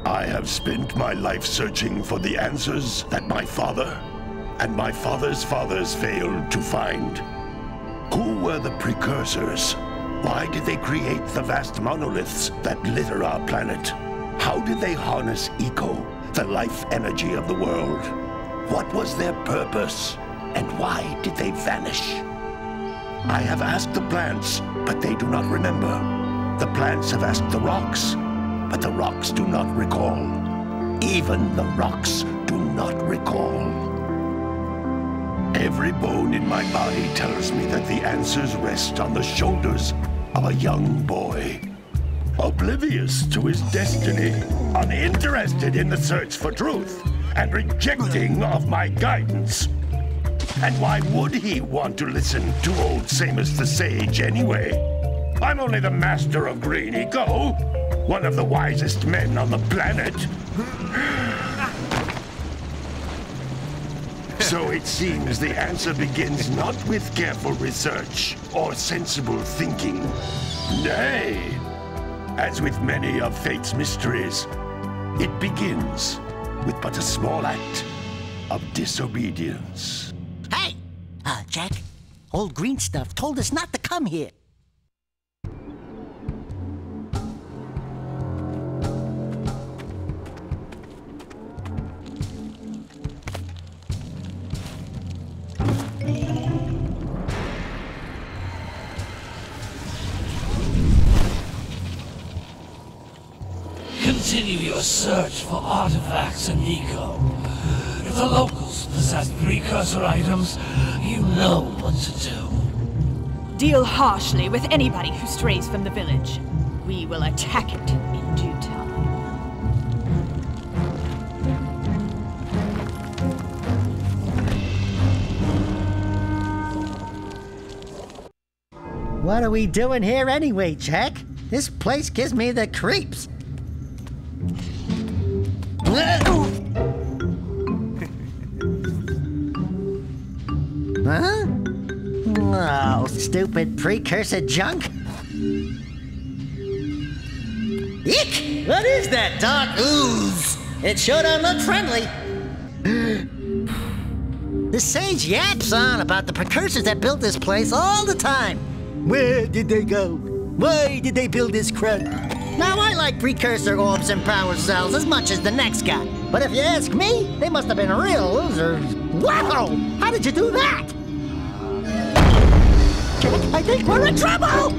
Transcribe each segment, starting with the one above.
I have spent my life searching for the answers that my father and my father's fathers failed to find. Who were the precursors? Why did they create the vast monoliths that litter our planet? How did they harness eco, the life energy of the world? What was their purpose? And why did they vanish? I have asked the plants, but they do not remember. The plants have asked the rocks, but the rocks do not recall. Even the rocks do not recall. Every bone in my body tells me that the answers rest on the shoulders of a young boy. Oblivious to his destiny, uninterested in the search for truth, and rejecting of my guidance. And why would he want to listen to old Samus the Sage anyway? I'm only the master of green eco, one of the wisest men on the planet. So it seems the answer begins not with careful research or sensible thinking. Nay, as with many of fate's mysteries, it begins with but a small act of disobedience. Hey! Jack, old green stuff told us not to come here. Continue your search for artifacts and eco. If the locals possess precursor items, you know what to do. Deal harshly with anybody who strays from the village. We will attack it in due time. What are we doing here anyway, Jack? This place gives me the creeps. Huh? Oh, stupid precursor junk. Eek! What is that dark ooze? It sure don't look friendly. The sage yaps on about the precursors that built this place all the time. Where did they go? Why did they build this crap? Now, I like precursor orbs and power cells as much as the next guy. But if you ask me, they must have been real losers. Wow! How did you do that? I think we're in trouble!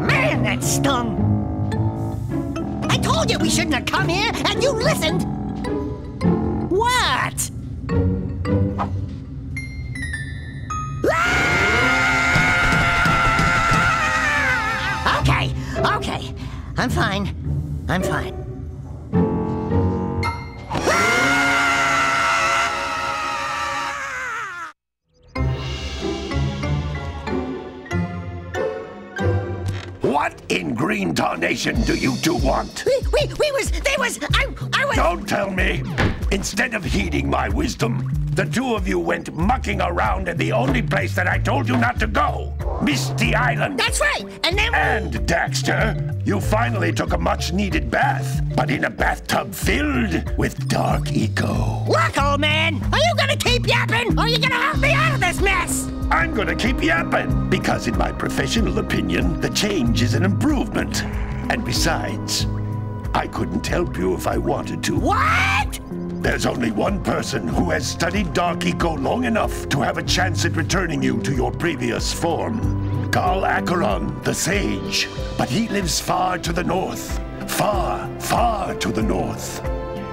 Man, that stung! I told you we shouldn't have come here, and you listened! What? Okay. I'm fine. I'm fine. What in green tarnation do you two want? I was... Don't tell me! Instead of heeding my wisdom, the two of you went mucking around in the only place that I told you not to go. Misty Island. That's right, and then... And, Daxter, you finally took a much-needed bath, but in a bathtub filled with dark eco. Look, old man, are you gonna keep yapping, or are you gonna help me out of this mess? I'm gonna keep yapping, because in my professional opinion, the change is an improvement. And besides, I couldn't help you if I wanted to. What? There's only one person who has studied dark eco long enough to have a chance at returning you to your previous form. Carl Acheron, the Sage. But he lives far to the north. Far, far to the north.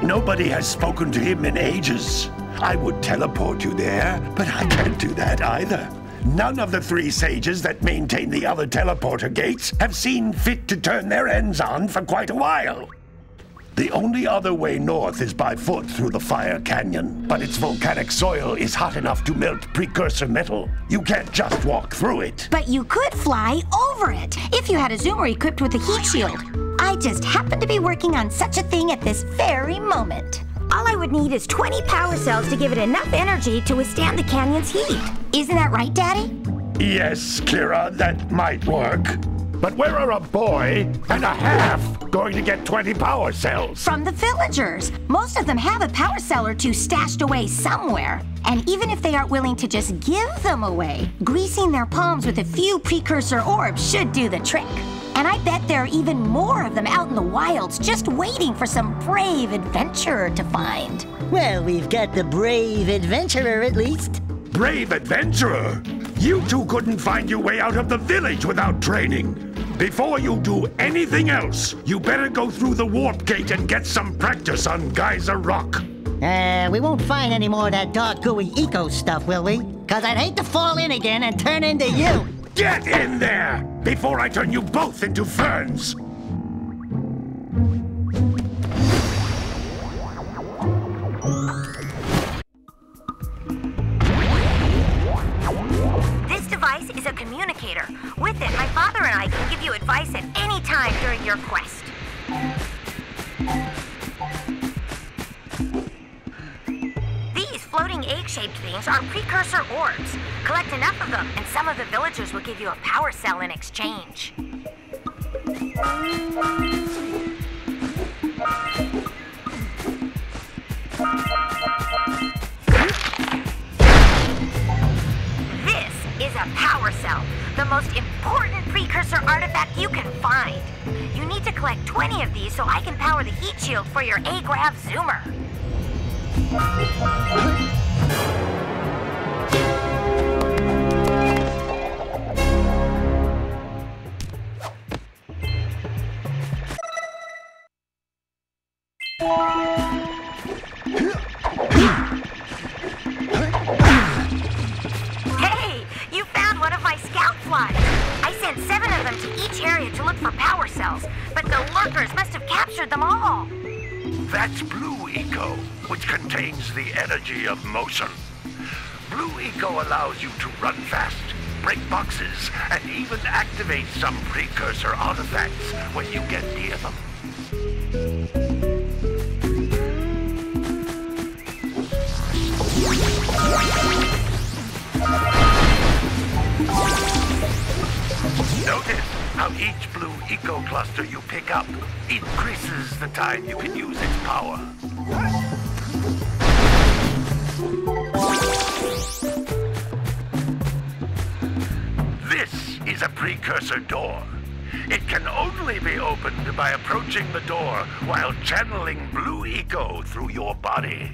Nobody has spoken to him in ages. I would teleport you there, but I can't do that either. None of the three sages that maintain the other teleporter gates have seen fit to turn their ends on for quite a while. The only other way north is by foot through the Fire Canyon, but its volcanic soil is hot enough to melt precursor metal. You can't just walk through it. But you could fly over it, if you had a zoomer equipped with a heat shield. I I just happen to be working on such a thing at this very moment. All I would need is 20 power cells to give it enough energy to withstand the canyon's heat. Isn't that right, Daddy? Yes, Kira, that might work. But where are a boy and a half going to get 20 power cells? From the villagers. Most of them have a power cell or two stashed away somewhere. And even if they aren't willing to just give them away, greasing their palms with a few precursor orbs should do the trick. And I bet there are even more of them out in the wilds just waiting for some brave adventurer to find. Well, we've got the brave adventurer at least. Brave adventurer? You two couldn't find your way out of the village without training. Before you do anything else, you better go through the warp gate and get some practice on Geyser Rock. We won't find any more of that dark gooey eco stuff, will we? 'Cause I'd hate to fall in again and turn into you. Get in there before I turn you both into ferns. This device is a communicator. With it, my father and I can give you advice at any time during your quest. These floating egg-shaped things are precursor orbs. Collect enough of them, and some of the villagers will give you a power cell in exchange. This is a power cell, the most important precursor artifact you can find. You need to collect 20 of these so I can power the heat shield for your A-Grav zoomer. Hey, you found one of my scout flies. I sent 7 of them to each area to look for power cells, but the lurkers must have captured them all. That's Blue Eco, which contains the energy of motion. Blue Eco allows you to run fast, break boxes, and even activate some precursor artifacts when you get near them. Notice how each Blue Eco cluster you pick up increases the time you can use its power. This is a precursor door. It can only be opened by approaching the door while channeling Blue Eco through your body.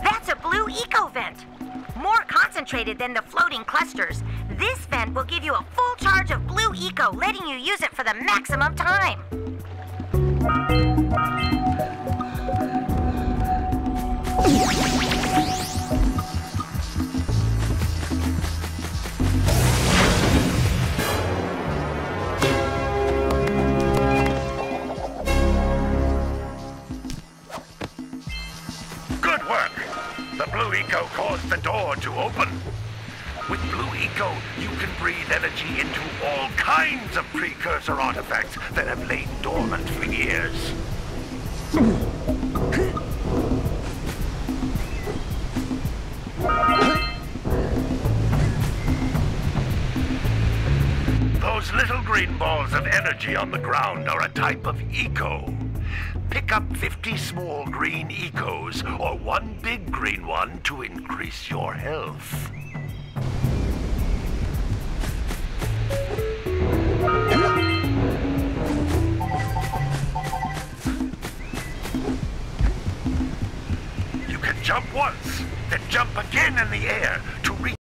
That's a Blue Eco vent. More concentrated than the floating clusters. This vent will give you a full charge of Blue Eco, letting you use it for the maximum time. Good work! The Blue Eco caused the door to open. With Blue Eco, you can breathe energy into all kinds of precursor artifacts that have lain dormant for years. Those little green balls of energy on the ground are a type of eco. Pick up 50 small green ecos or one big green one to increase your health. You can jump once, then jump again in the air to reach